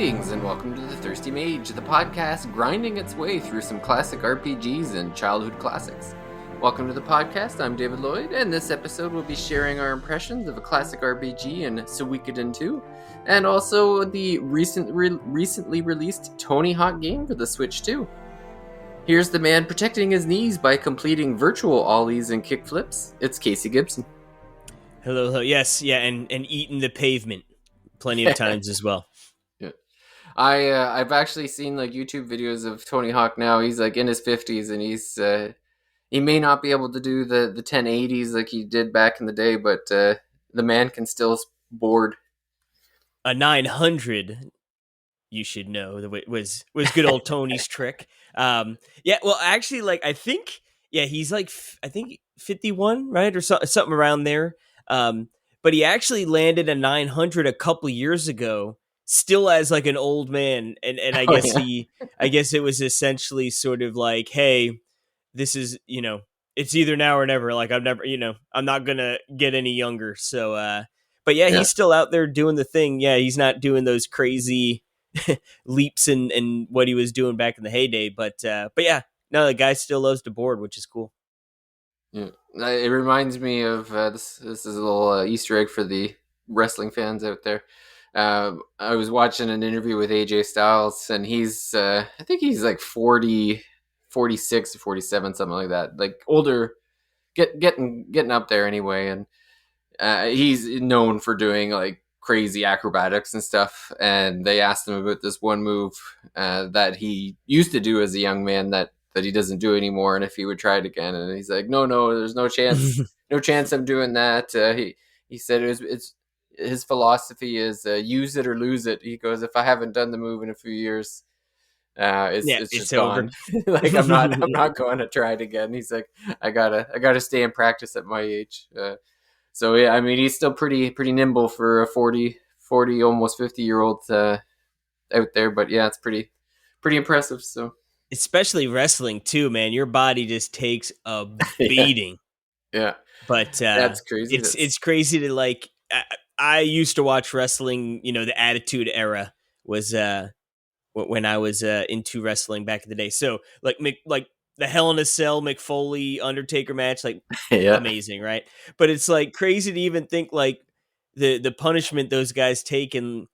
Greetings and welcome to The Thirsty Mage, the podcast grinding its way through some classic RPGs and childhood classics. Welcome to the podcast, I'm David Lloyd, and this episode we'll be sharing our impressions of a classic RPG in Suikoden 2, and also the recently released Tony Hawk game for the Switch 2. Here's the man protecting his knees by completing virtual ollies and kickflips. It's Casey Gibson. Hello. Yes, yeah, and eating the pavement plenty of times as well. Yeah, I've actually seen like YouTube videos of Tony Hawk now. He's like in his 50s, and he may not be able to do the 1080s like he did back in the day, but the man can still board. A 900, you should know, was good old Tony's trick. Yeah, well, actually, like I think he's like I think 51, right, or something around there. But he actually landed a 900 a couple years ago, still as like an old man, and I guess I guess it was essentially sort of like, hey, this is, it's either now or never. Like I'm not gonna get any younger. So, but yeah, he's still out there doing the thing. Yeah, he's not doing those crazy leaps and what he was doing back in the heyday. But yeah, no, the guy still loves to board, which is cool. Yeah, it reminds me of this is a little Easter egg for the wrestling fans out there. I was watching an interview with AJ Styles, and he's I think he's like 40, 46 or 47, something like that, like older, getting up there anyway. And he's known for doing like crazy acrobatics and stuff. And they asked him about this one move that he used to do as a young man that he doesn't do anymore, and if he would try it again. And he's like, no, there's no chance, no chance I'm doing that. He said it's his philosophy is use it or lose it. He goes, if I haven't done the move in a few years, it's just gone. Like I'm not going to try it again. He's like, I gotta stay in practice at my age. So yeah, I mean, he's still pretty nimble for a 40 almost 50-year-old out there. But yeah, it's pretty impressive. So. Especially wrestling too, man. Your body just takes a beating. Yeah. But that's crazy. It's crazy to like. I used to watch wrestling. The Attitude Era was when I was into wrestling back in the day. So like the Hell in a Cell McFoley Undertaker match, like amazing, right? But it's like crazy to even think like the punishment those guys take and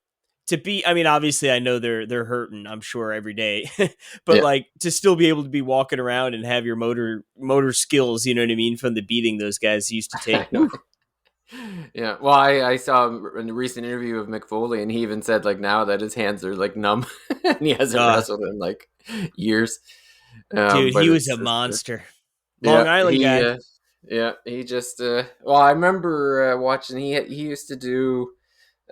to be, I mean, obviously I know they're hurting, I'm sure, every day, but like to still be able to be walking around and have your motor skills, you know what I mean, from the beating those guys used to take. Yeah. Well, I saw him in a recent interview of Mick Foley, and he even said like now that his hands are like numb and he hasn't wrestled in like years. Dude, he was a monster. Long Island guy. He just well, I remember watching he used to do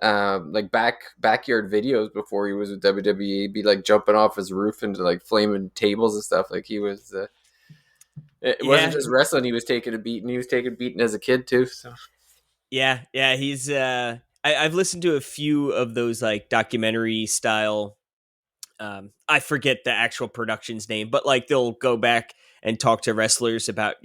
like backyard videos before he was with WWE. He'd be like jumping off his roof into like flaming tables and stuff. Like he was it wasn't just wrestling, he was taking a beating. He was taking a beating as a kid too. So yeah, he's I've listened to a few of those like documentary style, I forget the actual production's name, but like they'll go back and talk to wrestlers about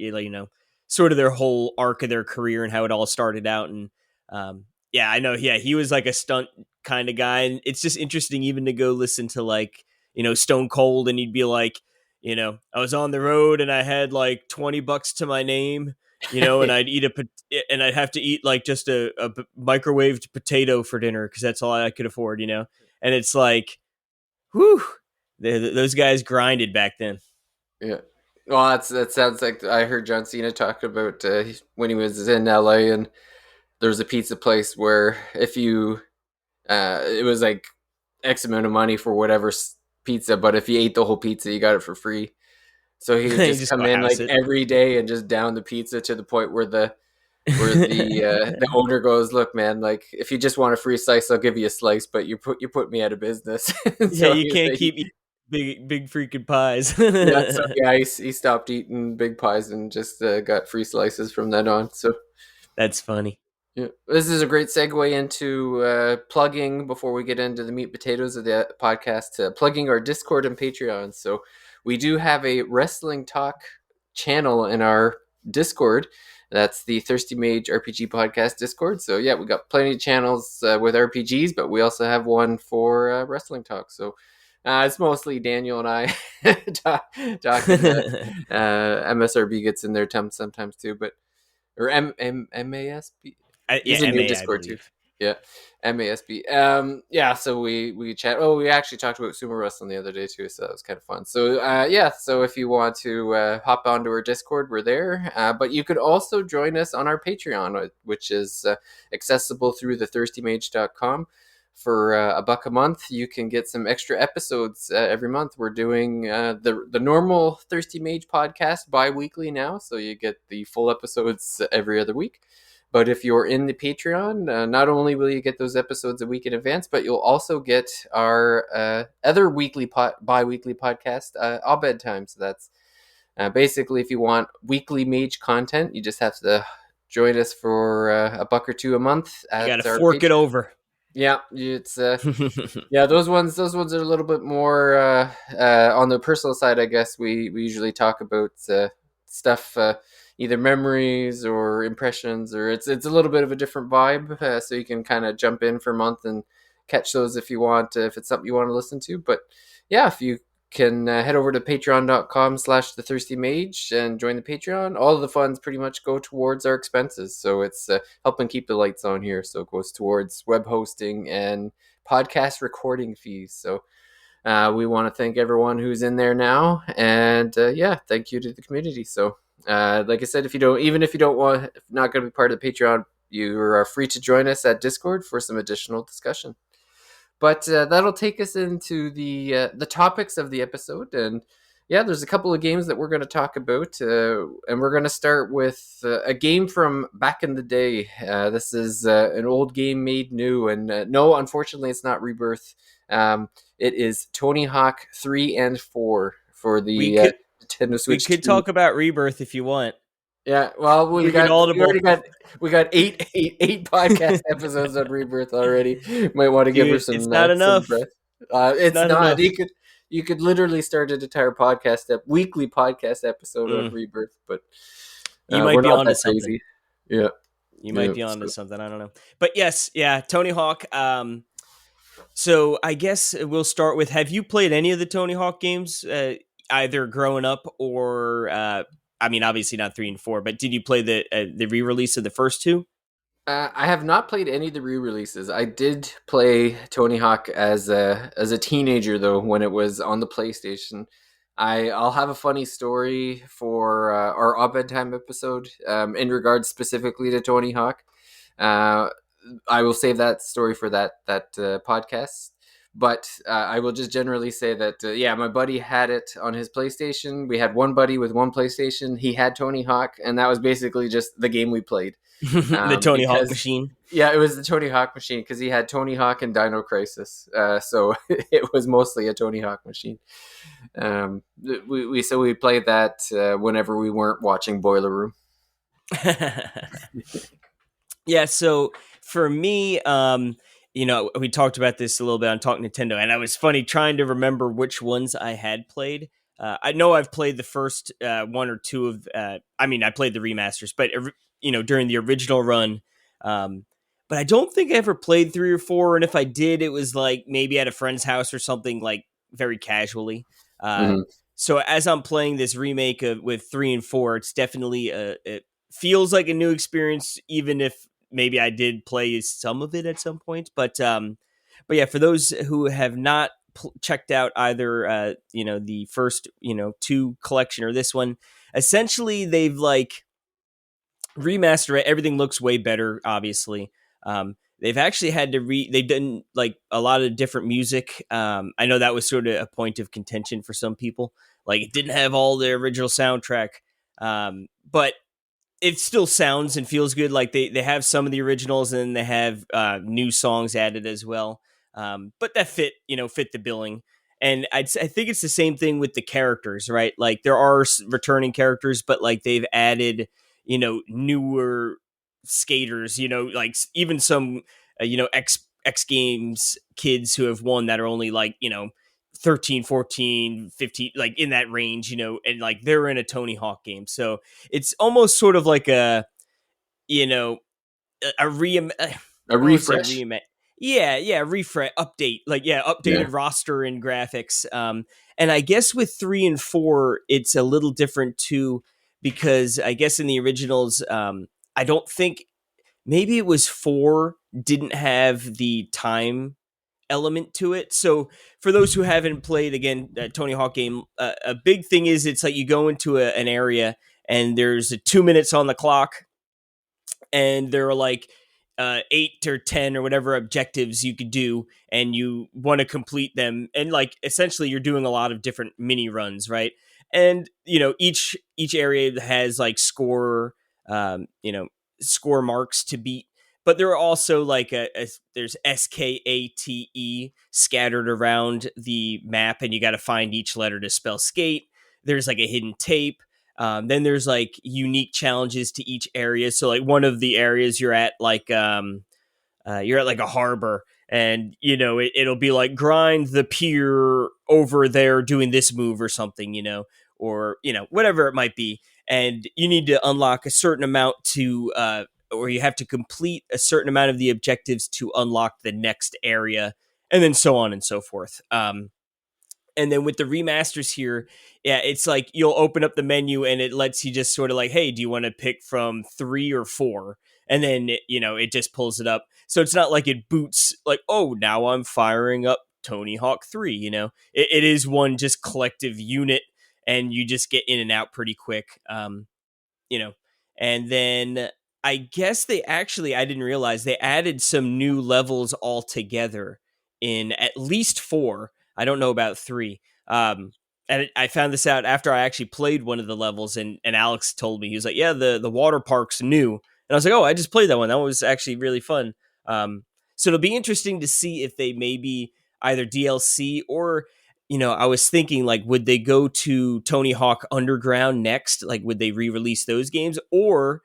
sort of their whole arc of their career and how it all started out. And I know he was like a stunt kind of guy, and it's just interesting even to go listen to like Stone Cold, and he'd be like, I was on the road and I had like $20 to my name, and I'd have to eat like just a microwaved potato for dinner because that's all I could afford, and it's like, whew, those guys grinded back then. Yeah. Well, that sounds like I heard John Cena talk about when he was in LA, and there was a pizza place where if you it was like X amount of money for whatever pizza, but if you ate the whole pizza, you got it for free. So he would just come in like every day and just down the pizza to the point where the owner goes, look, man, like if you just want a free slice, I'll give you a slice, but you put me out of business. So you can't keep eating big freaking pies. He stopped eating big pies and just got free slices from then on. So that's funny. Yeah, this is a great segue into plugging, before we get into the meat and potatoes of the podcast, plugging our Discord and Patreon. So we do have a wrestling talk channel in our Discord. That's the Thirsty Mage RPG podcast Discord. So yeah, we got plenty of channels with RPGs, but we also have one for wrestling talk. So it's mostly Daniel and I talking. MSRB gets in there sometimes too, but or MASB. He's Yeah, in your MA, I Discord too. believe. Yeah, MASB. Yeah, so we chat. Oh, we actually talked about sumo wrestling the other day too, so that was kind of fun. So yeah, so if you want to hop onto our Discord, we're there. But you could also join us on our Patreon, which is accessible through thethirstymage.com. For $1 a month, you can get some extra episodes every month. We're doing the normal Thirsty Mage podcast bi-weekly now, so you get the full episodes every other week. But if you're in the Patreon, not only will you get those episodes a week in advance, but you'll also get our other bi-weekly podcast, Abed Time. So that's basically if you want weekly mage content, you just have to join us for $1 or $2 a month You got to at our fork it Patreon. over. Yeah, it's yeah, those ones are a little bit more on the personal side, I guess. We usually talk about stuff, either memories or impressions, or it's a little bit of a different vibe. So you can kind of jump in for a month and catch those if you want, if it's something you want to listen to. But yeah, if you can head over to patreon.com/the thirsty mage and join the Patreon. All of the funds pretty much go towards our expenses, so it's helping keep the lights on here. So it goes towards web hosting and podcast recording fees. So we want to thank everyone who's in there now, and yeah, thank you to the community. So like I said, even if you don't want, if not going to be part of the Patreon, you are free to join us at Discord for some additional discussion. But that'll take us into the topics of the episode, and yeah, there's a couple of games that we're going to talk about, and we're going to start with a game from back in the day. This is an old game made new, and no, unfortunately, it's not Rebirth. It is Tony Hawk 3 and 4 for we the could Nintendo we Switch could 2. talk about Rebirth if you want. Yeah, well, Leave it all to we already both. got eight podcast episodes on Rebirth already. Might want to give her Dude, it's some not some enough. breath. It's It's not not. enough. You could literally start an entire weekly podcast episode on Mm, Rebirth, but you might we're be not onto that something. crazy. Yeah, You might yeah. be onto So something. I don't know. But yes, yeah, Tony Hawk. So I guess we'll start with: have you played any of the Tony Hawk games, either growing up or? I mean, obviously not 3 and 4, but did you play the re-release of the first two? I have not played any of the re-releases. I did play Tony Hawk as a teenager though when it was on the PlayStation. I'll have a funny story for our Abed Time episode in regards specifically to Tony Hawk. Uh, I will save that story for that podcast. But I will just generally say that yeah, my buddy had it on his PlayStation. We had one buddy with one PlayStation. He had Tony Hawk, and that was basically just the game we played. The Tony Hawk Because machine. yeah, it was the Tony Hawk machine because he had Tony Hawk and Dino Crisis. So it was mostly a Tony Hawk machine. We played that whenever we weren't watching Boiler Room. Yeah, so for me, we talked about this a little bit on Talk Nintendo, and it was funny trying to remember which ones I had played. I know I've played the first one or two of. I mean, I played the remasters, but during the original run. But I don't think I ever played 3 or 4, and if I did, it was like maybe at a friend's house or something, like very casually. Uh, Mm-hmm. so as I'm playing this remake with 3 and 4, it's definitely it feels like a new experience, even if maybe I did play some of it at some point. But yeah, for those who have not checked out either, the first, two collection or this one, essentially they've like remastered it. Everything looks way better, obviously. They've actually had to they've done like a lot of different music. I know that was sort of a point of contention for some people. Like it didn't have all the original soundtrack. But it still sounds and feels good. Like they have some of the originals and they have new songs added as well. But that fit the billing. And I think it's the same thing with the characters, right? Like there are returning characters, but like they've added, newer skaters, like even some, X Games kids who have won that are only like, 13, 14, 15, like in that range, and like they're in a Tony Hawk game. So it's almost sort of like you know, a re A I won't say refresh. reimagine. Yeah, refresh, update, like yeah, Yeah. updated roster and graphics. And I guess with 3 and 4, it's a little different too, because I guess in the originals, I don't think maybe it was 4 didn't have the time element to it. So for those who haven't played again Tony Hawk game, a big thing is it's like you go into an area and there's 2 minutes on the clock, and there are like 8 or 10 or whatever objectives you could do, and you want to complete them, and like essentially you're doing a lot of different mini runs, right? And each area has like score, you know, score marks to beat, but there are also like there's skate scattered around the map, and you got to find each letter to spell skate. There's like a hidden tape. Then there's like unique challenges to each area. So like one of the areas you're at like a harbor, and it'll be like grind the pier over there doing this move or something, or whatever it might be, and you need to unlock a certain amount to or you have to complete a certain amount of the objectives to unlock the next area, and then so on and so forth. And then with the remasters here, yeah, it's like you'll open up the menu and it lets you just sort of like, hey, do you want to pick from 3 or 4? And then it just pulls it up. So it's not like it boots like, oh, now I'm firing up Tony Hawk 3. It is one just collective unit, and you just get in and out pretty quick. You know, and then I guess I didn't realize they added some new levels altogether in at least 4. I don't know about 3. And I found this out after I actually played one of the levels, and Alex told me. He was like, yeah, the water park's new. And I was like, oh, I just played that one. That one was actually really fun. So it'll be interesting to see if they maybe either DLC or I was thinking, like, would they go to Tony Hawk Underground next? Like, would they re-release those games? Or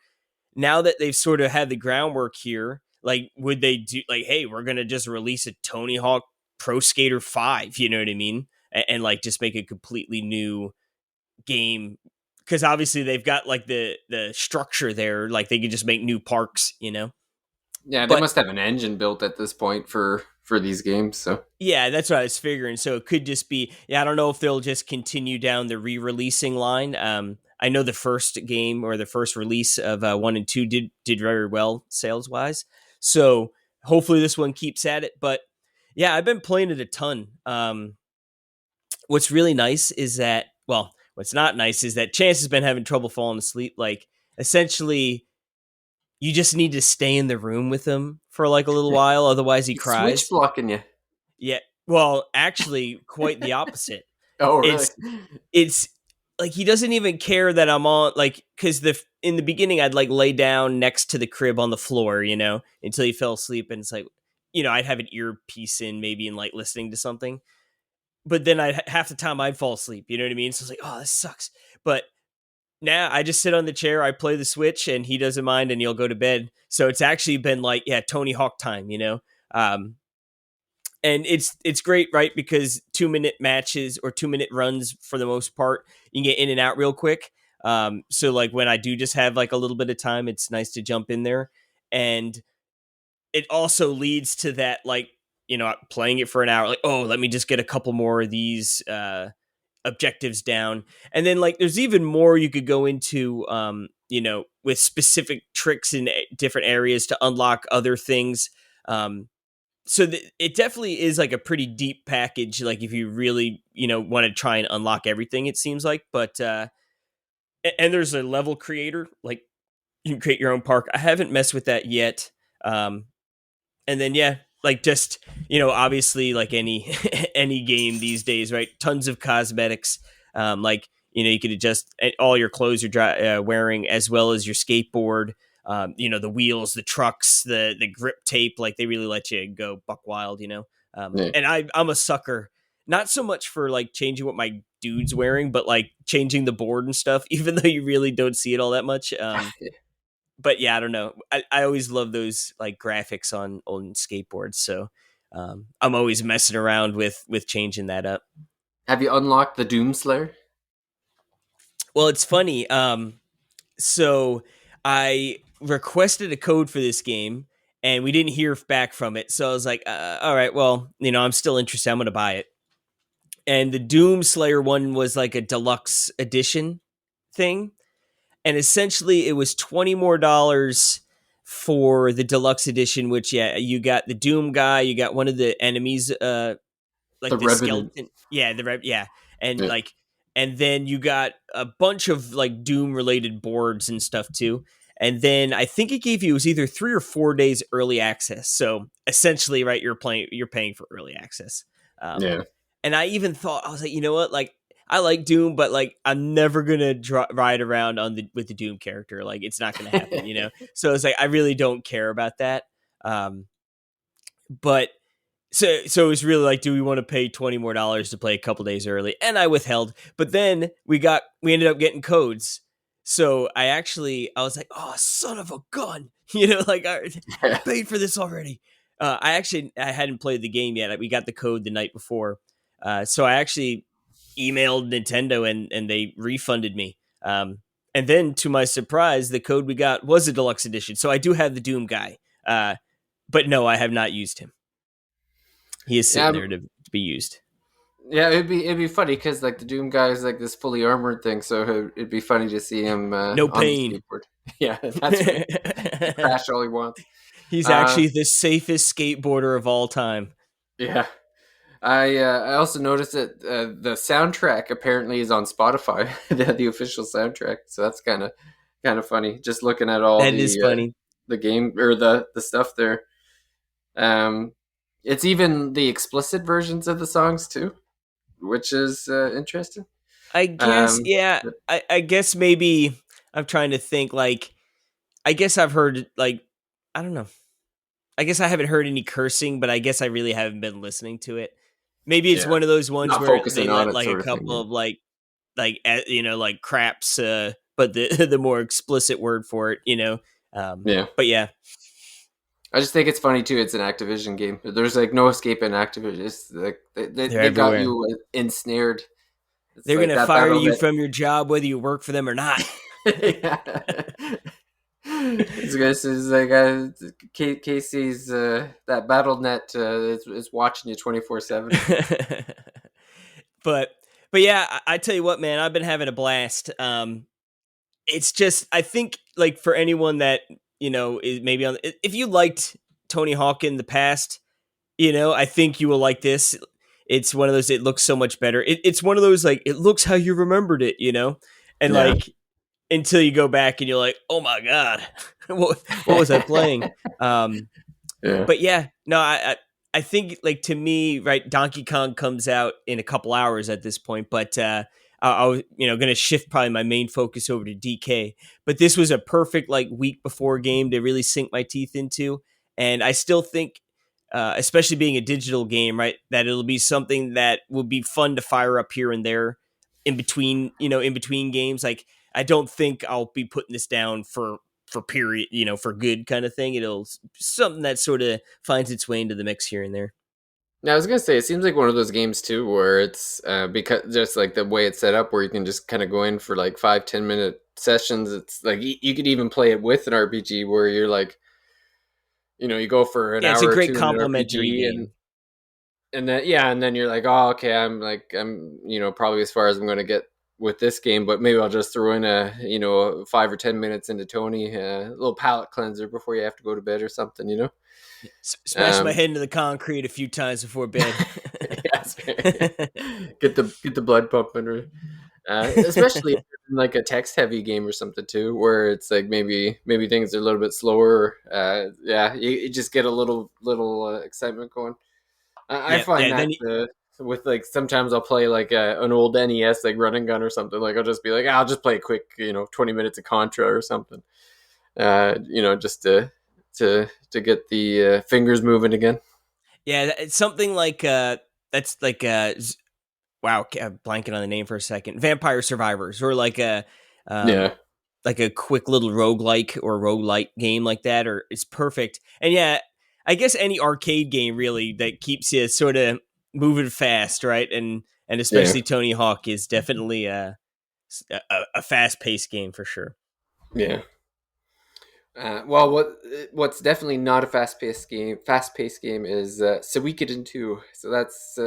now that they've sort of had the groundwork here, like, would they do like, hey, we're gonna just release a Tony Hawk Pro Skater 5? You know what I mean? And like just make a completely new game, because obviously they've got like the structure there. Like they could just make new parks. Yeah, they But must have an engine built at this point for these games. So yeah, that's what I was figuring. So it could just be, yeah, I don't know if they'll just continue down the re-releasing line. I know the first game or the first release of 1 and 2 did very well sales wise. So hopefully this one keeps at it. But yeah, I've been playing it a ton. What's really nice is that, well, what's not nice is that Chance has been having trouble falling asleep. Like essentially, you just need to stay in the room with him for like a little while, otherwise he he's switch cries. blocking you. Yeah. Well, actually, quite the opposite. Oh, really? It's it's like he doesn't even care that I'm on, like, because in the beginning I'd like lay down next to the crib on the floor, until he fell asleep, and it's like, I'd have an earpiece in maybe and like listening to something, but then I half the time I'd fall asleep. You know what I mean? So it's like, oh, this sucks. But now I just sit on the chair, I play the Switch, and he doesn't mind, and he'll go to bed. So it's actually been like, yeah, Tony Hawk time. Um, and it's great, right? Because 2 minute matches or 2 minute runs for the most part, you can get in and out real quick. So like when I do just have like a little bit of time, it's nice to jump in there, and it also leads to that, like, playing it for an hour, like, oh, let me just get a couple more of these objectives down, and then like there's even more you could go into, with specific tricks in different areas to unlock other things. So it definitely is like a pretty deep package, like if you really want to try and unlock everything, it seems like. But and there's a level creator, like you can create your own park. I haven't messed with that yet. um and then yeah, like just obviously like any any game these days, right? Tons of cosmetics. Like you could adjust all your clothes you're wearing, as well as your skateboard. The wheels, the trucks, the grip tape. Like they really let you go buck wild. Yeah. And I'm a sucker, not so much for like changing what my dude's wearing, but like changing the board and stuff, even though you really don't see it all that much. But yeah, I don't know. I always love those like graphics on skateboards. So I'm always messing around with changing that up. Have you unlocked the Doomslayer? Well, it's funny. So I requested a code for this game, and we didn't hear back from it. So I was like, all right, well, I'm still interested. I'm going to buy it. And the Doom Slayer one was like a deluxe edition thing, and essentially it was $20 more for the deluxe edition. Which, yeah, you got the Doom guy, you got one of the enemies, The like the Revenant. skeleton. Yeah, yeah, and Yeah. like, and then you got a bunch of like Doom related boards and stuff too. And then I think it gave you, it was either 3 or 4 days early access. So essentially, right, you're paying for early access. Um, Yeah. and I even thought, I was like, you know what, like I like Doom, but like I'm never gonna ride around with the Doom character. Like it's not gonna happen. So it's like I really don't care about that. Um, but so it was really like, do we want to pay $20 more to play a couple days early? And I withheld. But then we ended up getting codes. So I was like, oh, son of a gun. Like I paid for this already. I hadn't played the game yet. We got the code the night before. So I actually emailed Nintendo and they refunded me. And then to my surprise, the code we got was a deluxe edition. So I do have the Doom guy. But no, I have not used him. He is Yeah. sitting there to be used. Yeah, it'd be funny because like the Doom guy is like this fully armored thing, so it'd be funny to see him No on the pain. skateboard. Yeah, that's right. Crash all he wants. He's Uh, actually the safest skateboarder of all time. yeah. I also noticed that the soundtrack apparently is on Spotify, the official soundtrack. So that's kind of funny. Just looking at all That is funny. the game or the stuff there. Um, it's even the explicit versions of the songs too, which is interesting. I guess, Um, yeah. but I guess maybe I'm trying to think. Like, I guess I've heard like, I don't know. I guess I haven't heard any cursing, but I guess I really haven't been listening to it. Maybe it's yeah, one of those ones not where they focusing on let it, like a sort of thing. couple of like craps, but the the more explicit word for it. Yeah. Yeah. But yeah, I just think it's funny too. It's an Activision game. There's like no escape in Activision. It's like they're they got everywhere. you ensnared. It's They're like gonna that fire battle you net. from your job whether you work for them or not. Yeah. It's like Casey's that battle net is watching you 24/7. but but yeah, I tell you what, man, I've been having a blast. It's just, I think, like, for anyone that is maybe on, if you liked Tony Hawk in the past, I think you will like this. It's one of those, it looks so much better. It's one of those, like, it looks how you remembered it. And Yeah. like, until you go back and you're like, oh my god, what was I playing? Um, Yeah. but yeah, no, I think, like, to me, right, Donkey Kong comes out in a couple hours at this point, but I was going to shift probably my main focus over to DK. But this was a perfect like week before game to really sink my teeth into, and I still think, especially being a digital game, right, that it'll be something that will be fun to fire up here and there in between games. Like, I don't think I'll be putting this down for period, for good kind of thing. It'll something that sort of finds its way into the mix here and there. Now, I was gonna say it seems like one of those games too, where it's because just like the way it's set up, where you can just kind of go in for like 5-10 minute sessions. It's like you could even play it with an RPG, where you're like, you go for an Yeah, it's hour a or great two in an complimentary RPG, game. and then yeah, and then you're like, oh, okay, I'm probably as far as I'm going to get with this game, but maybe I'll just throw in 5 or 10 minutes into Tony, a little palate cleanser before you have to go to bed or something. Smash my Um, head into the concrete a few times before bed. yes, get the blood pumping, right? Especially if it's in like a text heavy game or something too, where it's like maybe things are a little bit slower. Yeah, you just get a little excitement going. I Yeah, find yeah. that with like sometimes I'll play like an old NES like running gun or something. Like I'll just be like, I'll just play a quick 20 minutes of Contra or something. Just to get the fingers moving again. Yeah, it's something like that's like wow, I'm blanking on the name for a second. Vampire Survivors, or um Yeah, like a quick little roguelike or roguelite game like that, or it's perfect. And yeah, I guess any arcade game really that keeps you sort of moving fast, right? And yeah, especially Tony Hawk is definitely a fast paced game for sure. yeah. Well, what's definitely not a fast paced game is Suikoden 2. So that's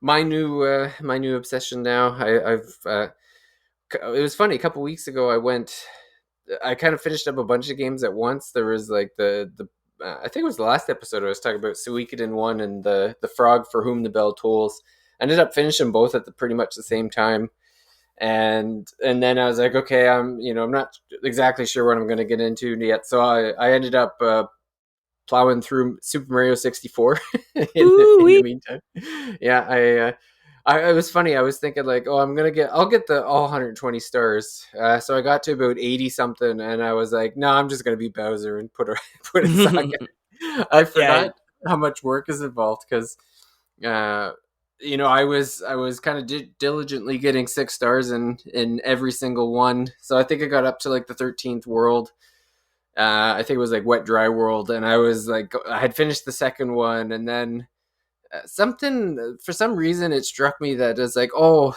my new obsession now. It was funny. A couple weeks ago, I kind of finished up a bunch of games at once. There was like the I think it was the last episode I was talking about Suikoden 1 and the frog for whom the bell tolls. I ended up finishing both at pretty much the same time. And then I was like, okay, I'm not exactly sure what I'm going to get into yet. So I ended up plowing through Super Mario 64 in the Ooh, meantime. Yeah, it was funny. I was thinking like, oh, I'll get the all 120 stars. So I got to about 80 something, and I was like, no, I'm just gonna be Bowser and put a sock. I yeah, forgot how much work is involved because uh, I was kind of diligently getting 6 stars in every single one. So I think I got up to like the 13th world. I think it was like Wet Dry World, and I was like, I had finished the second one, and then something for some reason it struck me that it's like, oh,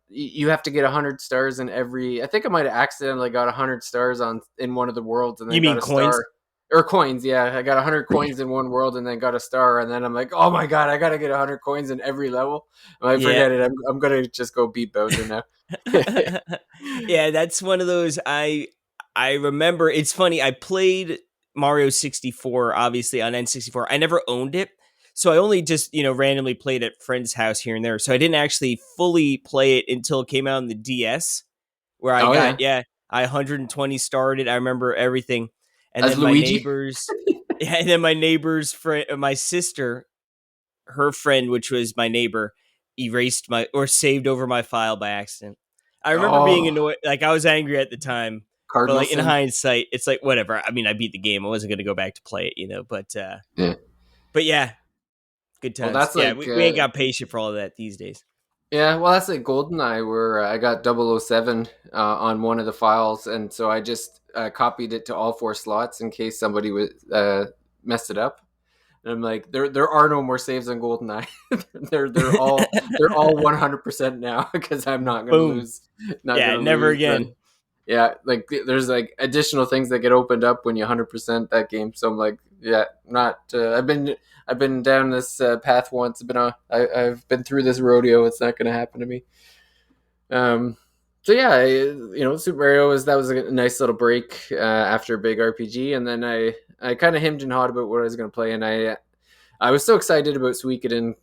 you have to get 100 stars in every. I think I might have accidentally got 100 stars on in one of the worlds, and you then got mean a coins? star or coins. Yeah, I got 100 coins in one world, and then got a star, and then I'm like, oh my god, I gotta get 100 coins in every level. I Yeah. forget it. I'm gonna just go beat Bowser now. Yeah, that's one of those I remember. It's funny. I played Mario 64 obviously on N64. I never owned it. So I only just, randomly played at friends' house here and there. So I didn't actually fully play it until it came out on the DS where I Oh got yeah, I 120 started. I remember everything. And as then my Luigi. neighbors yeah, and then my neighbor's friend, my sister, her friend, which was my neighbor, erased my or saved over my file by accident. I remember being Oh, annoyed, like I was angry at the time, but cardinal like in sin. hindsight, it's like whatever. I mean, I beat the game. I wasn't going to go back to play it, Yeah. but yeah, good Well, times. that's Yeah, like we ain't got patience for all of that these days. yeah, well, that's like GoldenEye, where I got 007 on one of the files, and so I just copied it to all 4 slots in case somebody would messed it up. And I'm like, there are no more saves on GoldenEye. they're all 100% now because I'm not gonna Boom. lose, not Yeah, gonna never lose. again. And yeah, like there's like additional things that get opened up when you 100% that game. So I'm like, yeah, not. I've been down this path once. I've been through this rodeo. It's not going to happen to me. Um, so yeah, Super Mario was a nice little break after a big RPG, and then I kind of hemmed and hawed about what I was going to play, and I was so excited about Suikoden,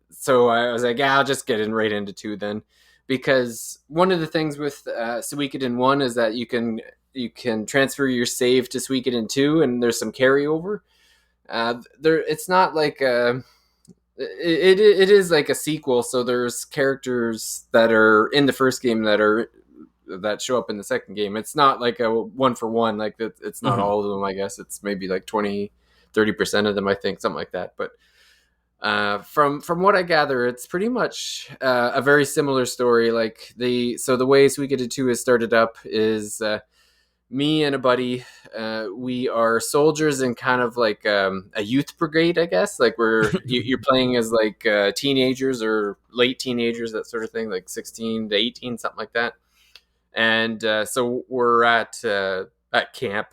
so I was like, yeah, I'll just get in right into two then, because one of the things with Suikoden 1 is that you can transfer your save to Suikoden 2, and there's some carryover. It's not like it is like a sequel, so there's characters that are in the first game that show up in the second game. It's not like a one for one. Like it's not Mhm. all of them. I guess it's maybe like 20-30% of them. I think something like that. But from what I gather, it's pretty much a very similar story. Like the way Suikoden 2 is started up is me and a buddy, we are soldiers in kind of like a youth brigade, I guess. Like you're playing as like teenagers or late teenagers, that sort of thing, like 16 to 18, something like that. And so we're at camp,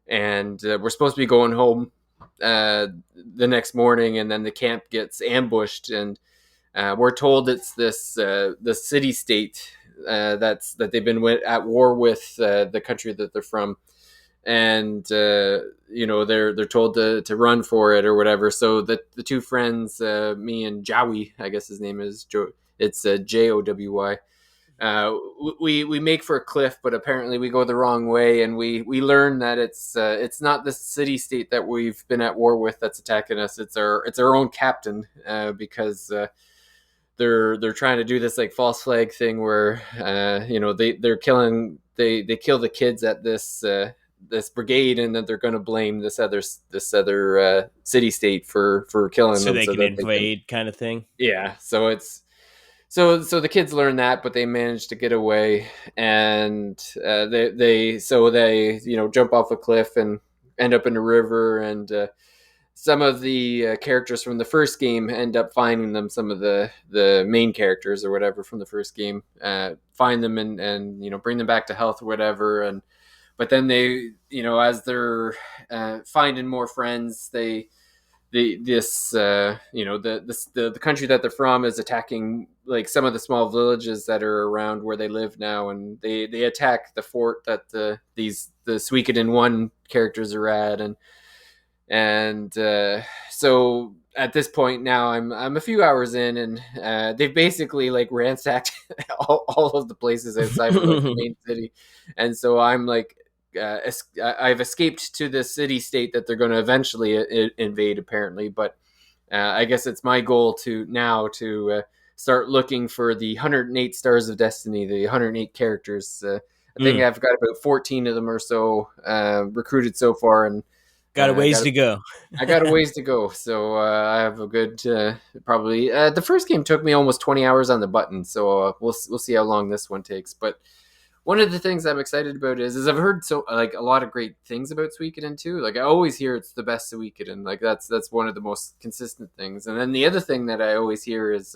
and we're supposed to be going home the next morning, and then the camp gets ambushed, and we're told it's the city state that they've been at war with the country that they're from, and they're told to run for it or whatever. So the two friends, me and Jowy, I guess his name is Joe. It's Jowy. We make for a cliff, but apparently we go the wrong way, and we learn that it's not the city state that we've been at war with that's attacking us. It's our own captain, because they're trying to do this like false flag thing where they kill the kids at this brigade, and then they're going to blame this other city state for killing So them they so can that they can. invade kind of thing. Yeah, so the kids learn that, but they manage to get away, and they jump off a cliff and end up in a river, and some of the characters from the first game end up finding them. Some of the main characters or whatever from the first game find them, and bring them back to health or whatever. And but then they, as they're finding more friends, this the country that they're from is attacking like some of the small villages that are around where they live now, and they attack the fort that the Suikoden one characters are at, and so at this point now I'm a few hours in, and they've basically like ransacked all of the places outside of like the main city, and so I'm like I've escaped to the city state that they're going to eventually invade apparently, but I guess it's my goal to start looking for the 108 stars of destiny, the 108 characters. I think Mm, I've got about 14 of them or so recruited so far, and got a I ways got to go. I got a ways to go. So I have a good probably the first game took me almost 20 hours on the button, so we'll see how long this one takes. But one of the things I'm excited about is I've heard so like a lot of great things about Suikoden too. Like I always hear it's the best Suikoden. Like that's one of the most consistent things. And then the other thing that I always hear is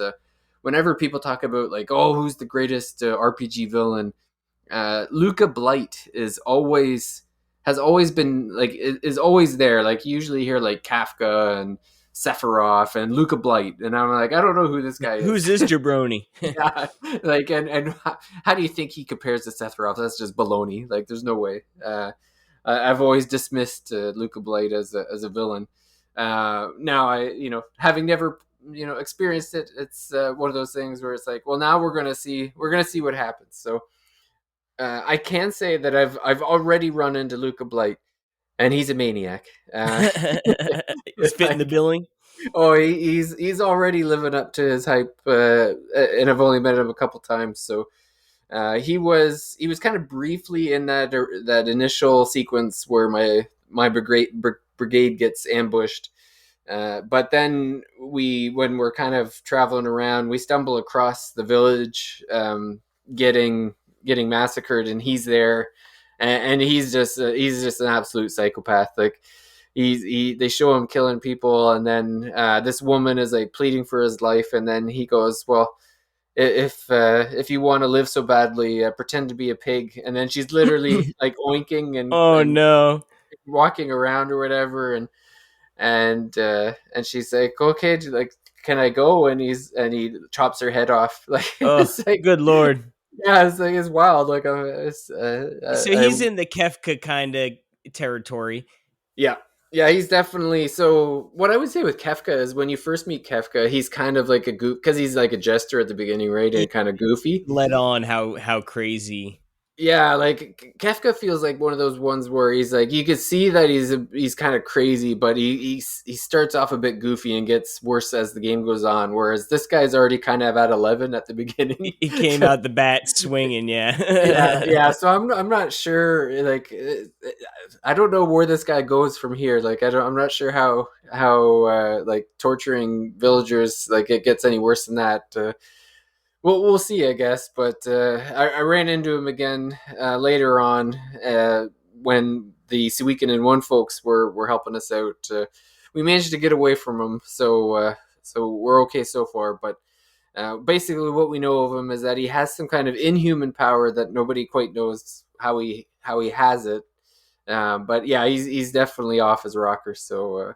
whenever people talk about like, oh, who's the greatest RPG villain, Luca Blight has always been like is always there. Like you usually hear like Kafka and Sephiroth and Luca Blight, and I'm like, I don't know who this guy is. Who's this jabroni? Yeah, like and how do you think he compares to Sephiroth? That's just baloney. Like there's no way. I've always dismissed Luca Blight as a villain. Now having never experienced it, it's one of those things where it's like, well, now we're gonna see what happens. So I can say that I've already run into Luca Blight, and he's a maniac. He's fitting the Like, billing. oh, he's already living up to his hype, and I've only met him a couple times. So he was kind of briefly in that initial sequence where my brigade gets ambushed. But then when we're kind of traveling around, we stumble across the village, getting massacred, and he's there, and he's just an absolute psychopath. Like they show him killing people, and then this woman is like pleading for his life, and then he goes, "Well, if you want to live so badly, pretend to be a pig," and then she's literally like oinking and Oh no. walking around or whatever, and she's like, okay, like, can I go? And he chops her head off. Like Oh, it's like, good lord. yeah, it's like it's wild. Like So he's in the Kefka kind of territory. yeah, yeah, he's definitely. So what I would say with Kefka is when you first meet Kefka, he's kind of like a goof because he's like a jester at the beginning, right, He and kind of goofy. let on how crazy. Yeah, like Kefka feels like one of those ones where he's like you could see that he's kind of crazy, but he starts off a bit goofy and gets worse as the game goes on. Whereas this guy's already kind of at 11 at the beginning. He came out the bat swinging, Yeah, yeah. yeah. So I'm not sure. Like I don't know where this guy goes from here. Like I'm not sure how like torturing villagers like it gets any worse than that. We'll see, I guess. But I ran into him again later on when the Suikoden and One folks were helping us out. We managed to get away from him, so we're okay so far. But basically, what we know of him is that he has some kind of inhuman power that nobody quite knows how he has it. But yeah, he's definitely off his rocker. So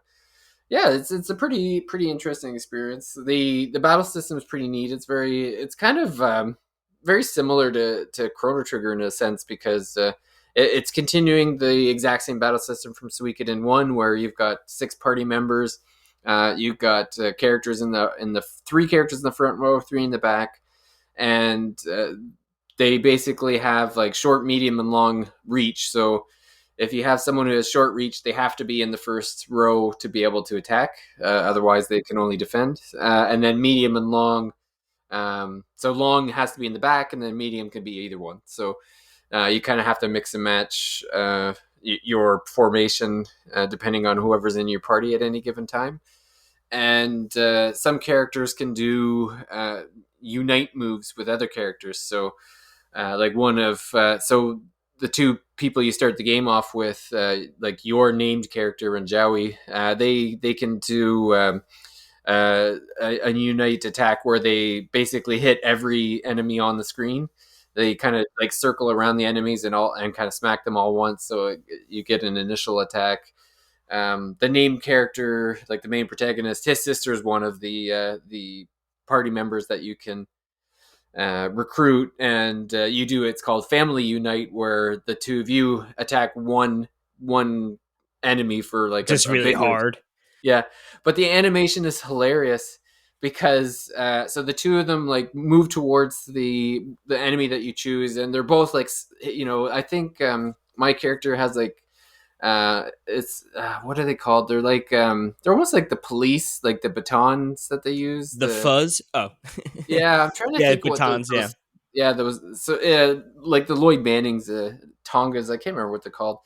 yeah, it's a pretty interesting experience. The battle system is pretty neat. It's kind of very similar to Chrono Trigger in a sense because it's continuing the exact same battle system from Suikoden One, where you've got 6 party members. You've got characters in the 3 characters in the front row, 3 in the back, and they basically have like short, medium, and long reach. So if you have someone who has short reach, they have to be in the first row to be able to attack. Otherwise, they can only defend. And then medium and long. So long has to be in the back, and then medium can be either one. So you kind of have to mix and match your formation depending on whoever's in your party at any given time. And some characters can do unite moves with other characters. So like one of so the 2 people you start the game off with, like your named character Ranjawi, they can do a unite attack where they basically hit every enemy on the screen, they kind of like circle around the enemies and kind of smack them all once, so you get an initial attack. The name character, like the main protagonist, his sister is one of the party members that you can recruit, and you do it's called Family Unite, where the two of you attack one enemy for like Just a really bit. hard. Yeah, but the animation is hilarious because so the two of them like move towards the enemy that you choose, and they're both like I think my character has like it's what are they called? They're like they're almost like the police, like the batons that they use. The fuzz. Oh, Yeah, I'm trying to yeah, think what batons. Yeah, those so like the Lloyd Manning's Tongas. I can't remember what they're called.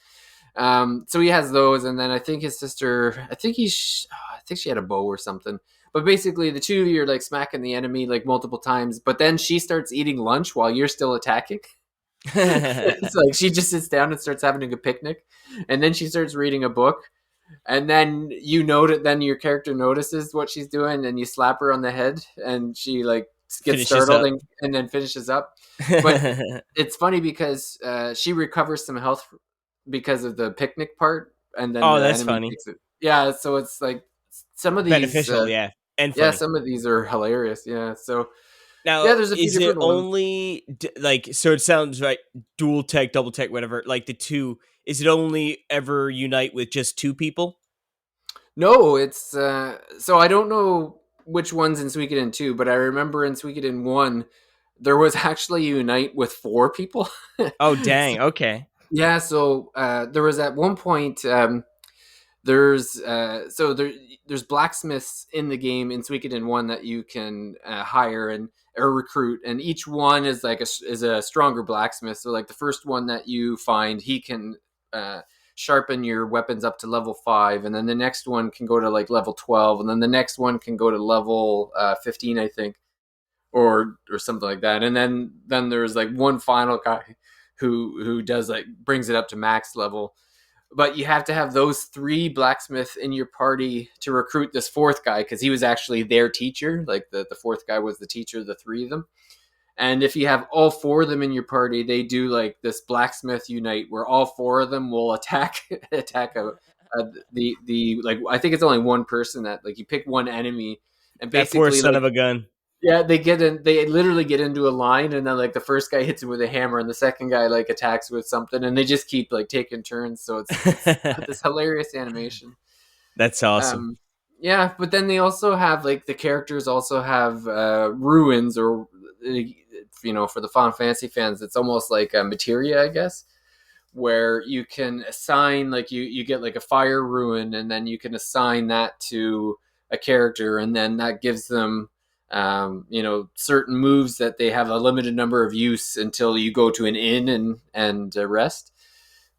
So he has those, and then I think his sister. I think she had a bow or something. But basically, the two of you are like smacking the enemy like multiple times. But then she starts eating lunch while you're still attacking. It's like she just sits down and starts having a picnic, and then she starts reading a book, and then you note it. Then your character notices what she's doing, and you slap her on the head, and she like gets finishes startled up. and then finishes up. But it's funny because she recovers some health because of the picnic part, and then Oh, the that's enemy funny. takes it. Yeah, so it's like some of these, Beneficial, yeah, and yeah, funny. some of these are hilarious. Yeah, so yeah, Now, there's a few is it different ones. only like so? It sounds right. Dual tech, double tech, whatever. Like the two. Is it only ever unite with just two people? No, it's so I don't know which ones in Suikoden 2, but I remember in Suikoden 1 there was actually a unite with four people. Oh, So, dang. Okay. yeah, so there was at one point there's there's blacksmiths in the game in Suikoden 1 that you can hire and or recruit, and each one is like is a stronger blacksmith. So like the first one that you find, he can uh, sharpen your weapons up to level 5, and then the next one can go to like level 12, and then the next one can go to level 15, I think, or something like that. And then there's like one final guy who does like brings it up to max level, but you have to have those three blacksmiths in your party to recruit this fourth guy, because he was actually their teacher. Like the fourth guy was the teacher of the three of them. And if you have all four of them in your party, they do like this blacksmith unite where all four of them will attack attack the like I think it's only one person that like you pick one enemy, and That poor basically son like of a gun. yeah, they literally get into a line, and then like the first guy hits him with a hammer, and the second guy like attacks with something, and they just keep like taking turns. So it's this hilarious animation. That's awesome. Um, yeah, but then they also have like the characters also have ruins, or for the Final Fantasy fans, it's almost like a materia, I guess, where you can assign like you get like a fire ruin, and then you can assign that to a character, and then that gives them certain moves that they have a limited number of use until you go to an inn and rest.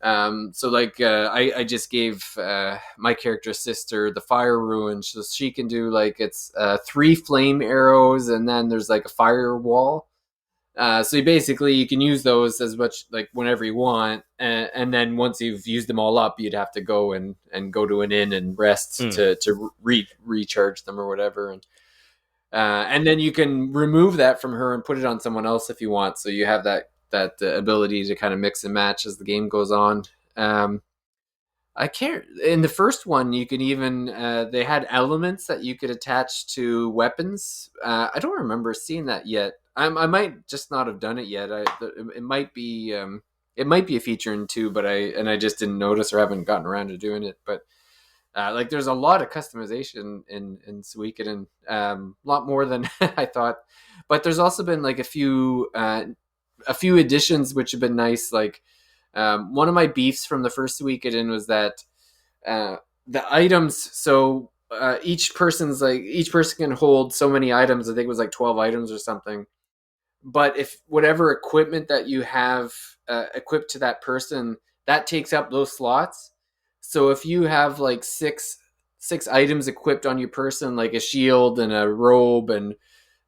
So like I just gave my character's sister the fire ruin, so she can do like it's three flame arrows, and then there's like a fire wall. So you can use those as much like whenever you want, and then once you've used them all up, you'd have to go and go to an inn and rest Mm. to recharge them or whatever, and then you can remove that from her and put it on someone else if you want. So you have that ability to kind of mix and match as the game goes on. Um, I can't. In the first one, you could even they had elements that you could attach to weapons. I don't remember seeing that yet. I might just not have done it yet. It might be it might be a feature in two, but I just didn't notice or haven't gotten around to doing it. But like there's a lot of customization in Suikoden, a lot more than I thought. But there's also been like a few additions which have been nice. Like one of my beefs from the first Suikoden was that uh, the items. So each person can hold so many items. I think it was like 12 items or something. But if whatever equipment that you have equipped to that person, that takes up those slots. So if you have like six items equipped on your person, like a shield and a robe and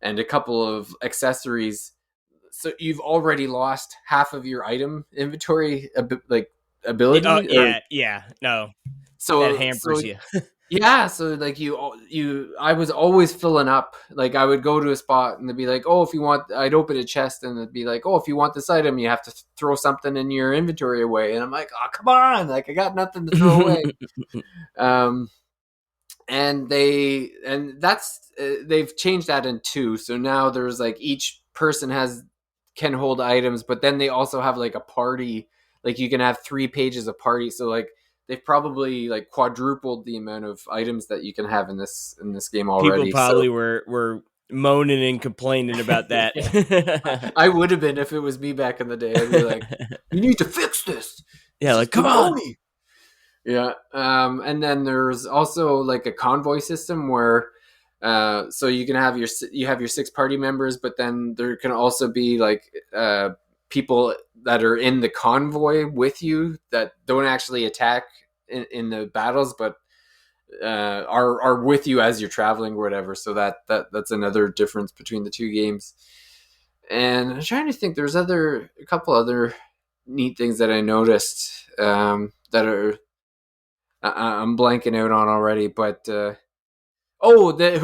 a couple of accessories, so you've already lost half of your item inventory like ability. Or Yeah, yeah. No, that so hampers you. Yeah, so like I was always filling up. Like I would go to a spot and they'd be like, "Oh, if you want," I'd open a chest and it'd be like, "Oh, if you want this item, you have to throw something in your inventory away." And I'm like, "Oh, come on! Like I got nothing to throw away." Um, and that's they've changed that in two. So now there's like each person has can hold items, but then they also have like a party. Like you can have 3 pages of party. So like they've probably like quadrupled the amount of items that you can have in this game People already. So probably were moaning and complaining about that. yeah, I would have been if it was me back in the day. I'd be like, "You need to fix this. Yeah, This is like come on. baloney." Yeah. And then there's also like a convoy system where so you can have your 6 party members, but then there can also be like people that are in the convoy with you that don't actually attack in the battles, but are with you as you're traveling or whatever. So that's another difference between the two games. And I'm trying to think. There's a couple other neat things that I noticed that are I'm blanking out on already, but who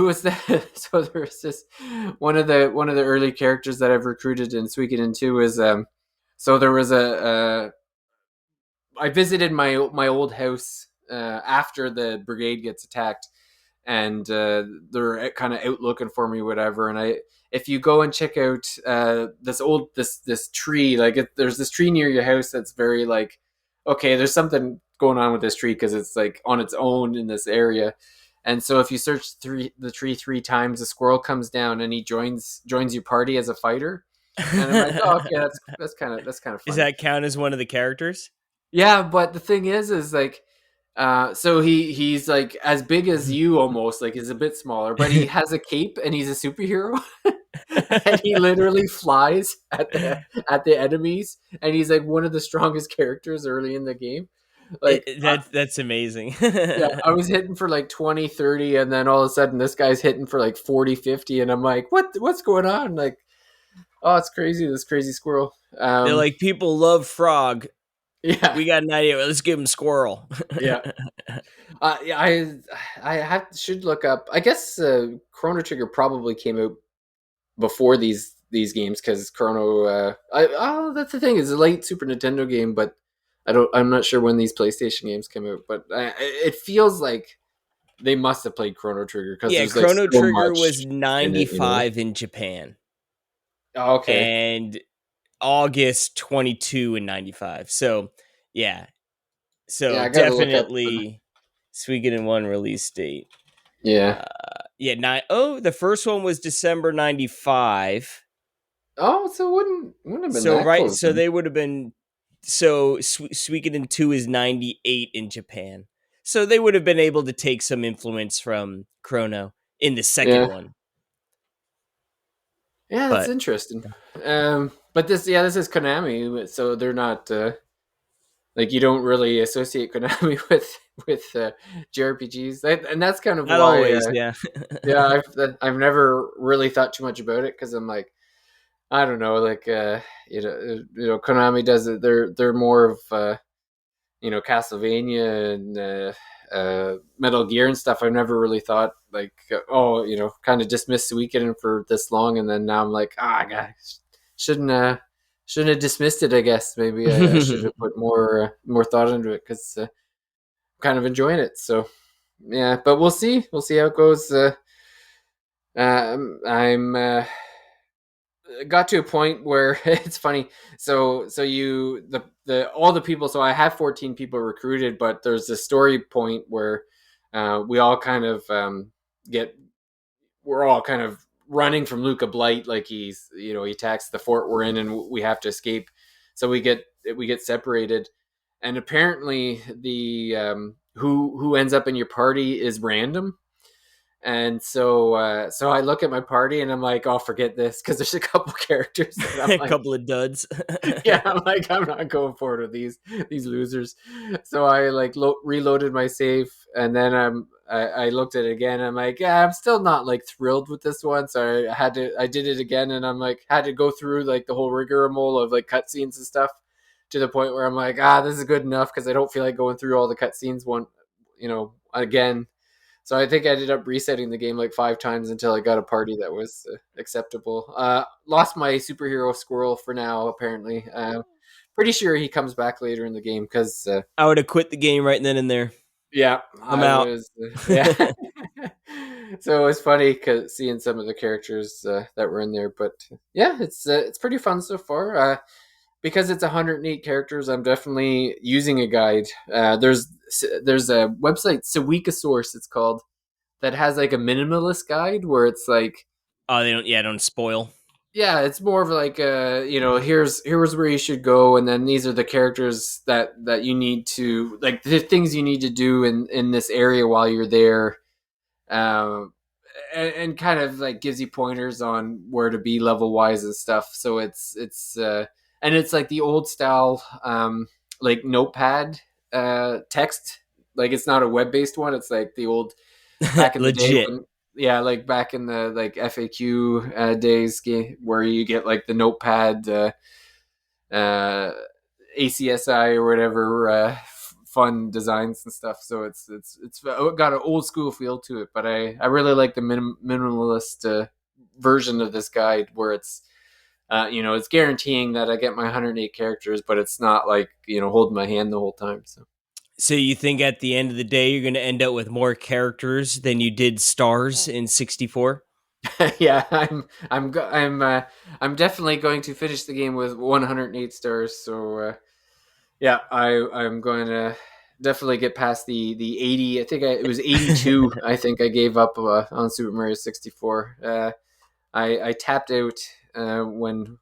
was that? So there's this one of the early characters that I've recruited in Suikoden 2 is so there was I visited my old house after the brigade gets attacked, and they're kind of out looking for me, whatever. And if you go and check out this tree, like there's this tree near your house that's very like, okay, there's something going on with this tree because it's like on its own in this area. And so if you search the tree 3 times, a squirrel comes down and he joins your party as a fighter. And I'm like, oh, okay, that's kind of Does funny. that count as one of the characters? Yeah, but the thing is like, so he's like as big as you almost, like he's a bit smaller, but he has a cape and he's a superhero, and he literally flies at the enemies, and he's like one of the strongest characters early in the game. Like, That's amazing. yeah, I was hitting for like 20, 30, and then all of a sudden this guy's hitting for like 40, 50, and I'm like, what's going on? Like, oh, it's crazy, this crazy squirrel. They're like, people love frog. Yeah, We got an idea. Let's give him squirrel. yeah. Yeah, should look up. I guess Chrono Trigger probably came out before these games because Chrono. That's the thing. It's a late Super Nintendo game, but I'm not sure when these PlayStation games came out. But it feels like they must have played Chrono Trigger because Yeah, there's like Chrono so Trigger much was in it. You know. 95 in Japan Oh, okay. and August 22 in 95. So, yeah. Yeah, So, I gotta look up. definitely Suikoden 1 release date. Yeah. Yeah, the first one was December 95. Oh, so it wouldn't have been So, that right. close So, then. they would have been. So, Suikoden 2 is 98 in Japan. So, they would have been able to take some influence from Chrono in the second Yeah. one. Yeah, that's But interesting. But this is Konami, so they're not. Like you don't really associate Konami with JRPGs, and that's kind of not why. always, yeah. Yeah, I've never really thought too much about it because I'm like, I don't know, like Konami does it. They're more of Castlevania and Metal Gear and stuff. I've never really thought like kind of dismissed Suikoden for this long, and then now I'm like, gosh, shouldn't uh shouldn't have dismissed it. I guess maybe I should have put more thought into it because I'm kind of enjoying it. So yeah, but we'll see how it goes. I'm got to a point where it's funny. So you the all the people. So I have 14 people recruited, but there's a story point where we all kind of get we're all kind of running from Luca Blight, like he attacks the fort we're in, and we have to escape. So we get separated, and apparently the who ends up in your party is random. And so I look at my party and I'm like, oh, forget this, because there's a couple characters that I'm A like, couple of duds. yeah, I'm like, I'm not going forward with these losers. So I like reloaded my save, and then I looked at it again. I'm like, yeah, I'm still not like thrilled with this one. So I did it again, and I'm like, had to go through like the whole rigmarole of like cutscenes and stuff to the point where I'm like, this is good enough because I don't feel like going through all the cutscenes again. So I think I ended up resetting the game like 5 times until I got a party that was acceptable. Lost my superhero squirrel for now. Apparently, pretty sure he comes back later in the game because I would have quit the game right then and there. yeah, I'm I out. was yeah. So it was funny cause seeing some of the characters that were in there, but yeah, it's pretty fun so far. Because it's 108 characters, I'm definitely using a guide. There's a website, Suikosource, it's called, that has like a minimalist guide where it's like, Oh, they don't. Yeah, don't spoil. yeah, it's more of like here's where you should go, and then these are the characters that you need to, like, the things you need to do in this area while you're there. Um, and kind of like gives you pointers on where to be level wise and stuff. So and it's like the old style like notepad text. Like it's not a web based one. It's like the old back in the day Legit. when, yeah, like back in the like FAQ days where you get like the notepad uh ACSI or whatever fun designs and stuff. So it's got an old school feel to it, but I really like the minimalist version of this guide where it's it's guaranteeing that I get my 108 characters, but it's not like holding my hand the whole time. So So you think at the end of the day you're going to end up with more characters than you did stars in 64? yeah, I'm definitely going to finish the game with 108 stars. So yeah, I'm going to definitely get past the 80. I think it was 82. I think I gave up on Super Mario 64. I tapped out when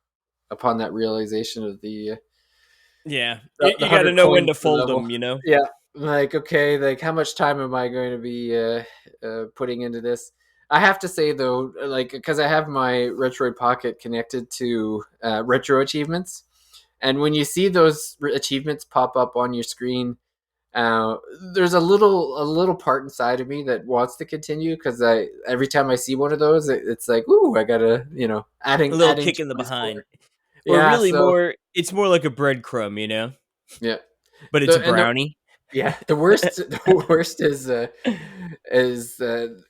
upon that realization of Yeah, the you got to 100 know when coins to per fold level. them. You know. Yeah, like okay, like how much time am I going to be putting into this? I have to say though, like because I have my Retroid Pocket connected to retro achievements, and when you see those achievements pop up on your screen, uh, there's a little part inside of me that wants to continue because I every time I see one of those, it's like, ooh, I gotta A little adding kick to in the my behind, score. or Yeah, really so more. It's more like a breadcrumb, you know, yeah, but it's a the and the brownie. yeah, the worst the worst is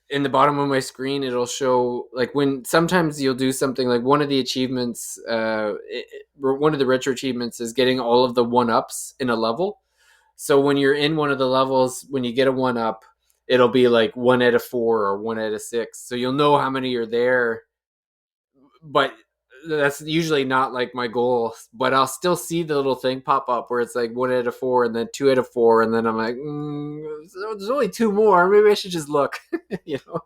in the bottom of my screen. It'll show like when sometimes you'll do something like one of the achievements. One of the retro achievements is getting all of the one ups in a level. So when you're in one of the levels, when you get a one up, it'll be like 1 out of 4 or 1 out of 6. So you'll know how many are there, but that's usually not like my goal. But I'll still see the little thing pop up where it's like 1 out of 4 and then 2 out of 4, and then I'm like, there's only two more. Maybe I should just look, you know.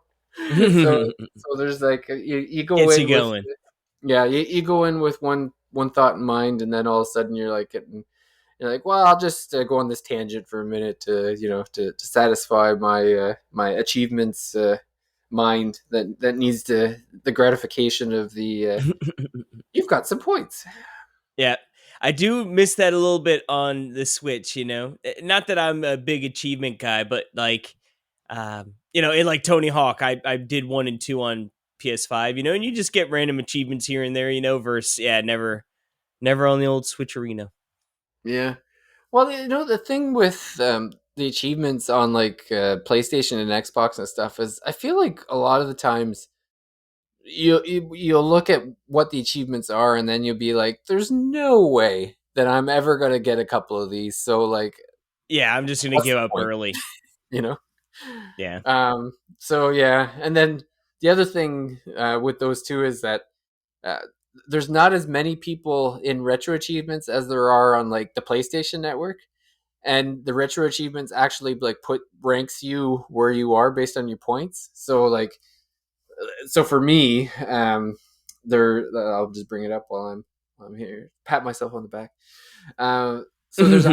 So so there's like you go Gets you in with, going. yeah, you go in with one thought in mind, and then all of a sudden you're like, well, I'll just go on this tangent for a minute to to satisfy my achievements mind that needs the gratification of the you've got some points. Yeah. I do miss that a little bit on the Switch, you know. Not that I'm a big achievement guy, but like in like Tony Hawk, I did 1 and 2 on PS5, you know, and you just get random achievements here and there, you know, versus never on the old Switch Arena. Yeah. Well, the thing with the achievements on like PlayStation and Xbox and stuff is I feel like a lot of the times you'll look at what the achievements are, and then you'll be like, there's no way that I'm ever going to get a couple of these. So like, Yeah, I'm just gonna what's give the up point? early. You know? Yeah. So yeah, and then the other thing with those two is that uh, there's not as many people in retro achievements as there are on like the PlayStation Network, and the retro achievements actually like put ranks you where you are based on your points. So like, so for me, there I'll just bring it up while I'm here, pat myself on the back. So there's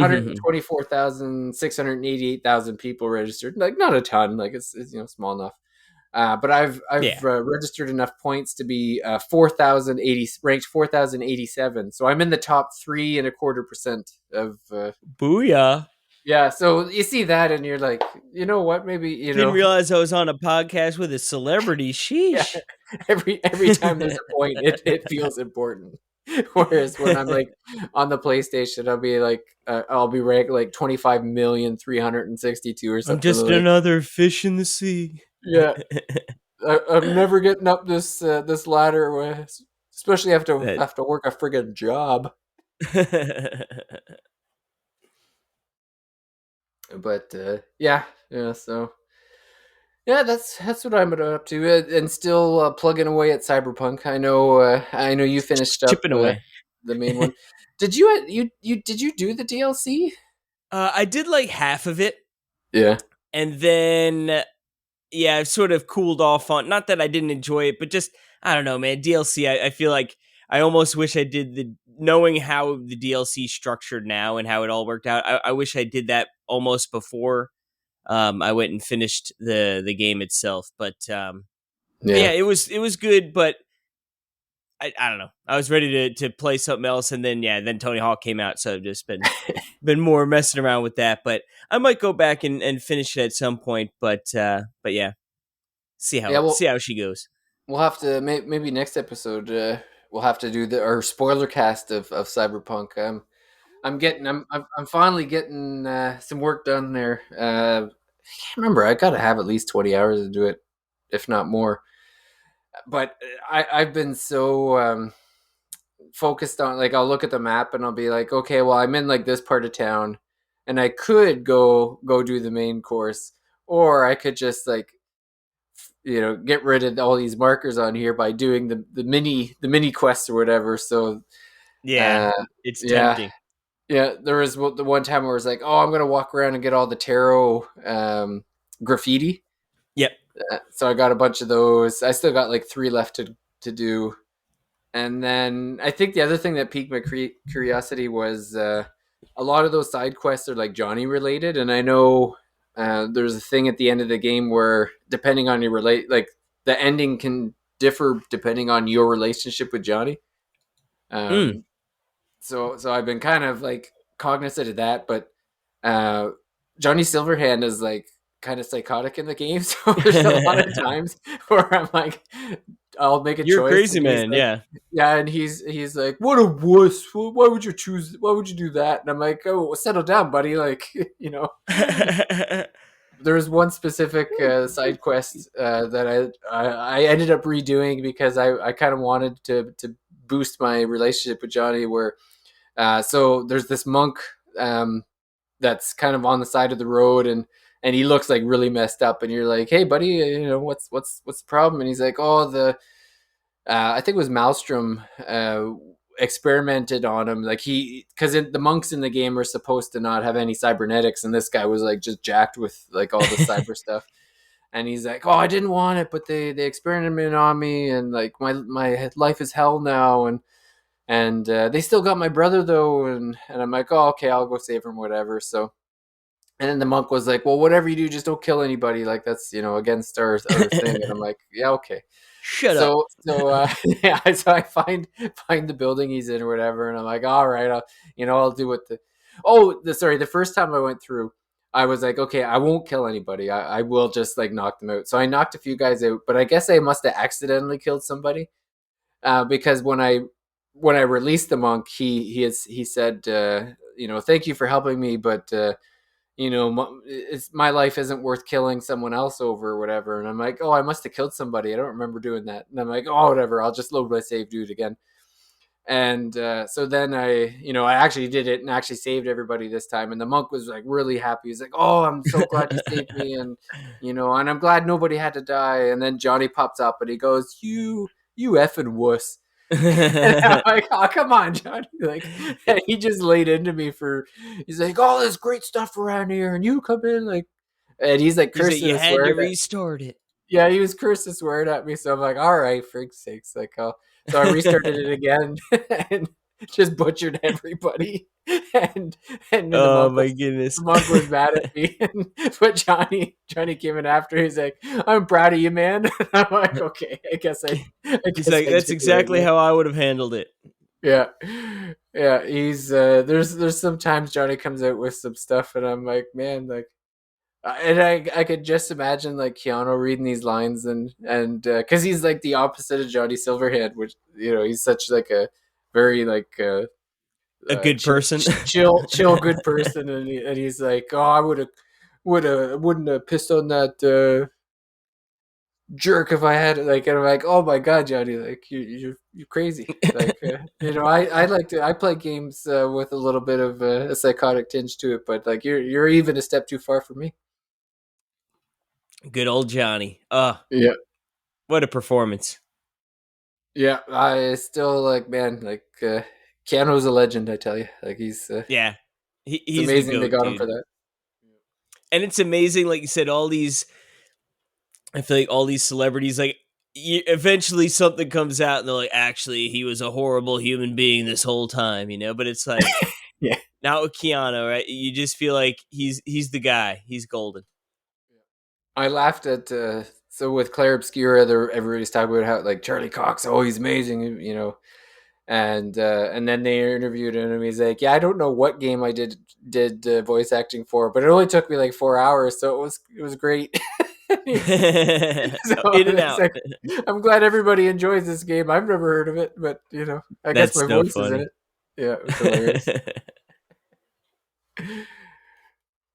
124,688,000 people registered. Like not a ton, like it's small enough. But I've Yeah. registered enough points to be 4,080 ranked 4,087. So I'm in the top 3.25% of. Booyah. Yeah, so you see that and you're like, you know what? Maybe Didn't realize I was on a podcast with a celebrity. yeah. Sheesh. Every time there's a point, it feels important. Whereas when I'm like on the PlayStation, I'll be ranked like 25,362 or I'm something just like. another fish in the sea. Yeah, I'm never getting up this ladder, especially That have to work a friggin' job. But yeah, yeah. So yeah, that's what I'm up to, and still plugging away at Cyberpunk. I know you finished up chipping away. the main one. Did you do the DLC? I did like half of it, Yeah, and then yeah, I've sort of cooled off on. Not that I didn't enjoy it, but just I don't know, man. DLC. I feel like I almost wish I did the knowing how the DLC structured now and how it all worked out. I wish I did that almost before I went and finished the game itself. But yeah. yeah, it was good, but I don't know. I was ready to play something else, and then yeah, then Tony Hawk came out, so I've just been more messing around with that. But I might go back and finish it at some point. But yeah, Yeah, see how she goes. we'll have to maybe next episode. We'll have to do the our spoiler cast of Cyberpunk. I'm finally getting some work done there. I can't remember. I gotta have at least 20 hours to do it, if not more. But I've been so focused on, like, I'll look at the map and I'll be like, okay, well, I'm in like this part of town, and I could go do the main course, or I could just like get rid of all these markers on here by doing the mini quests or whatever. So Yeah, uh, it's yeah, tempting. yeah. There was the one time where I was like, oh, I'm gonna walk around and get all the tarot graffiti. Yep. So I got a bunch of those. I still got like three left to do. And then I think the other thing that piqued my curiosity was a lot of those side quests are like Johnny related, and I know there's a thing at the end of the game where depending on your like the ending can differ depending on your relationship with Johnny. Mm. Um, so I've been kind of like cognizant of that, but uh, Johnny Silverhand is like kind of psychotic in the game, so there's a lot of times where I'm like, I'll make a You're a choice, crazy and he's man. like, Yeah. yeah, and he's like, what a wuss! Why would you choose? Why would you do that? And I'm like, oh, well, settle down, buddy. Like, you know, there was one specific side quest that I ended up redoing because I kind of wanted to boost my relationship with Johnny. Where so there's this monk that's kind of on the side of the road, and he looks like really messed up, and you're like, hey buddy, what's the problem? And he's like, oh, the I think it was Maelstrom experimented on him, like he because the monks in the game are supposed to not have any cybernetics, and this guy was like just jacked with like all the cyber stuff. And he's like, oh, I didn't want it, but they experimented on me, and like my life is hell now, and they still got my brother though, and I'm like, oh, okay, I'll go save him, whatever. So, and then the monk was like, well, whatever you do, just don't kill anybody, like that's against our thing. And I'm like, yeah, okay. Shut up. So yeah, so I find the building he's in or whatever, and I'm like, all right, I'll do what the first time I went through, I was like, okay, I won't kill anybody, I will just like knock them out. So I knocked a few guys out, but I guess I must have accidentally killed somebody, because when I released the monk, he said, thank you for helping me, but my life isn't worth killing someone else over or whatever. And I'm like, oh, I must have killed somebody. I don't remember doing that. And I'm like, oh, whatever. I'll just load my save, do it again. And so then I actually did it and actually saved everybody this time. And the monk was like really happy. He's like, oh, I'm so glad you saved me, and I'm glad nobody had to die. And then Johnny pops up and he goes, you effing wuss. And I'm like, oh, come on, Johnny. Like, and he just laid into me he's like, all this great stuff around here, and you come in, like, and he's like He's like, cursing you and had to swearing at, restart it. yeah, he was cursing and swearing at me. So I'm like, all right, for sakes. Like, so I restarted it again and just butchered everybody. And, and then Oh my goodness. the monk was mad at me. But Johnny came in after. He's like, I'm proud of you, man. And I'm like, okay, I He's guess like, I that's did the right exactly way. how I would have handled it. Yeah, yeah. He's there's sometimes Johnny comes out with some stuff, and I'm like, man, like, and I could just imagine like Keanu reading these lines, and because he's like the opposite of Johnny Silverhand, which he's such like very like A good chill, person. chill, good person, and he's like, "Oh, I wouldn't have pissed on that jerk if I had it." Like, and I'm like, "Oh my god, Johnny, like you're crazy." Like, I like to I play games with a little bit of a psychotic tinge to it, but like you're even a step too far for me. Good old Johnny. Yeah, What a performance. yeah. I still like, man, like Keanu's a legend. I tell you, like Yeah. it's He's the amazing they goat, got him for dude. that. And it's amazing, like you said, all these I feel like all these celebrities, like eventually something comes out and they're like, actually, he was a horrible human being this whole time, you know. But it's like Yeah. not with Keanu, right? You just feel like he's the guy. He's golden. I laughed at so with Claire Obscura, everybody's talking about how like Charlie Cox, oh, he's amazing, and then they interviewed him, and he's like, yeah, I don't know what game I did voice acting for, but it only took me like 4 hours, so it was great. So In and it's out. like, I'm glad everybody enjoys this game. I've never heard of it, but I guess That's my so voice is in funny. it. Yeah, it was hilarious.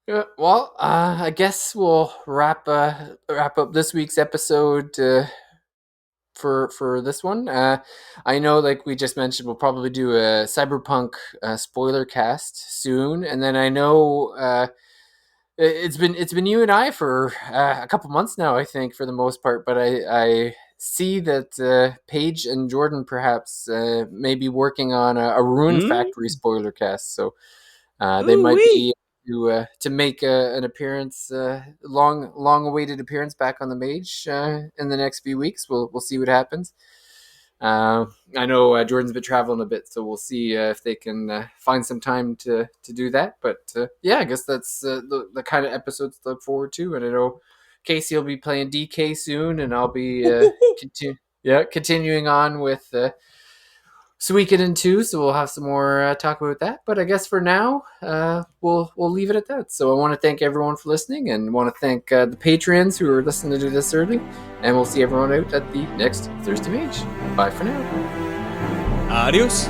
Yeah, well, I guess we'll wrap up this week's episode for this one. I know, like we just mentioned, we'll probably do a Cyberpunk spoiler cast soon, and then I know it's been you and I for a couple months now, I think, for the most part. But I see that Paige and Jordan perhaps may be working on a Ruin Mm? Factory spoiler cast, so they Ooh might wee. be to make an appearance, long awaited appearance back on the Mage in the next few weeks. We'll see what happens. Uh, I know Jordan's been traveling a bit, so we'll see if they can find some time to do that. But yeah, I guess that's the kind of episodes to look forward to. And I know Casey will be playing DK soon, and I'll be continuing on with Suikoden 2, so we'll have some more talk about that. But I guess for now, we'll leave it at that. So I want to thank everyone for listening, and want to thank the patrons who are listening to this early. And we'll see everyone out at the next Thirsty Mage. Bye for now. Adios.